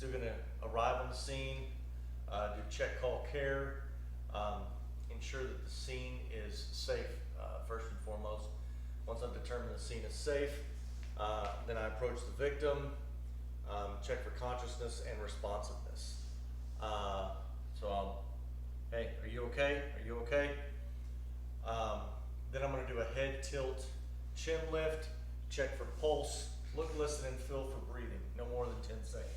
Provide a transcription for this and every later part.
still going to arrive on the scene, do check, call, care, ensure that the scene is safe first and foremost. Once I've determined the scene is safe, then I approach the victim, check for consciousness and responsiveness. So I'll, hey, are you okay? Are you okay? Then I'm going to do a head tilt, chin lift, check for pulse, look, listen, and feel for breathing. No more than 10 seconds.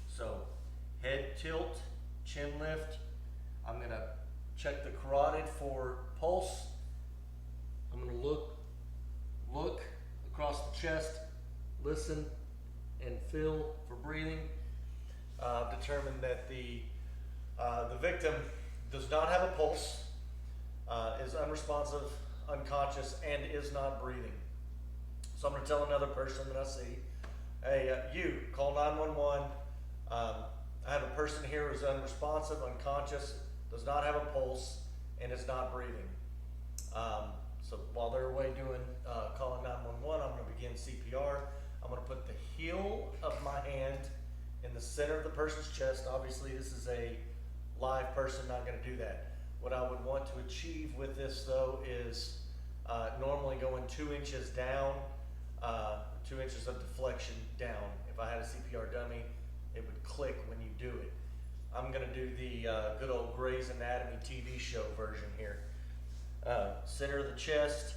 So head tilt, chin lift. I'm going to check the carotid for pulse. I'm going to look across the chest, listen, and feel for breathing. Determine that the victim does not have a pulse, is unresponsive, unconscious, and is not breathing. So I'm going to tell another person that I see, hey, you, call 911. I have a person here who's unresponsive, unconscious, does not have a pulse, and is not breathing. So while they're away doing calling 911, I'm going to begin CPR. I'm going to put the heel of my hand in the center of the person's chest. Obviously, this is a live person, not going to do that. What I would want to achieve with this, though, is normally going 2 inches down, 2 inches of deflection down. If I had a CPR dummy, it would click when you do it. I'm going to do the good old Grey's Anatomy TV show version here. Center of the chest,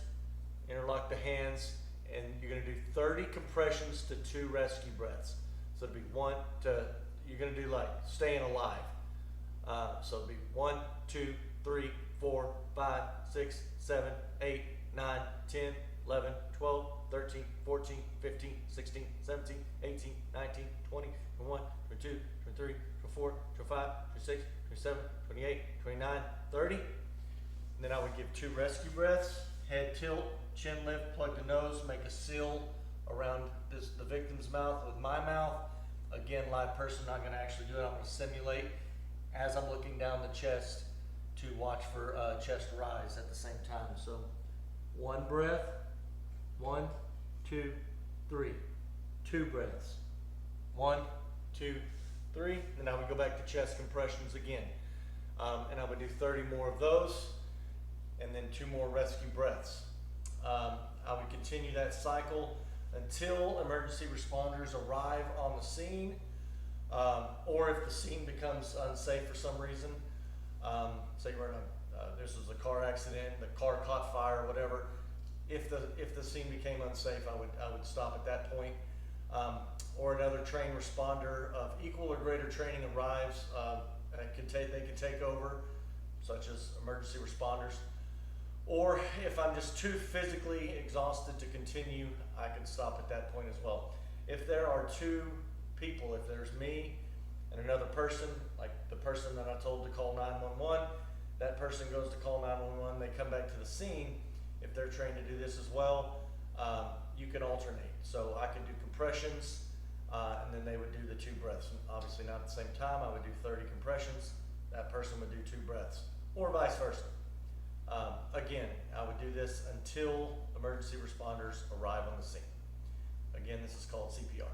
interlock the hands, and you're going to do 30 compressions to 2 rescue breaths. So it'd be you're going to do like staying alive. So it'd be 1, 2, 3, 4, 5, 6, 7, 8, 9, 10, 11, 12, 13, 14, 15, 16, 17, 18, 19, 20, 21, 22, 23, 24, 25, 26, 27, 28, 29, 30. And then I would give 2 rescue breaths, head tilt, chin lift, plug the nose, make a seal around the victim's mouth with my mouth. Again, live person, not going to actually do it. I'm going to simulate as I'm looking down the chest to watch for chest rise at the same time. So 1 breath, 1, 2, 3, 2 breaths, 1, 2, 3. Then I would go back to chest compressions again. And I would do 30 more of those, and then 2 more rescue breaths. I would continue that cycle until emergency responders arrive on the scene, or if the scene becomes unsafe for some reason. Say you're in this was a car accident, the car caught fire, or whatever. If the scene became unsafe, I would stop at that point. Or another trained responder of equal or greater training arrives. They can take over, such as emergency responders. Or if I'm just too physically exhausted to continue, I can stop at that point as well. If there are 2 people, if there's me and another person, like the person that I told to call 911, that person goes to call 911, they come back to the scene. If they're trained to do this as well, you can alternate. So I could do compressions, and then they would do the 2 breaths. Obviously not at the same time. I would do 30 compressions. That person would do 2 breaths, or vice versa. Again, I would do this until emergency responders arrive on the scene. Again, this is called CPR.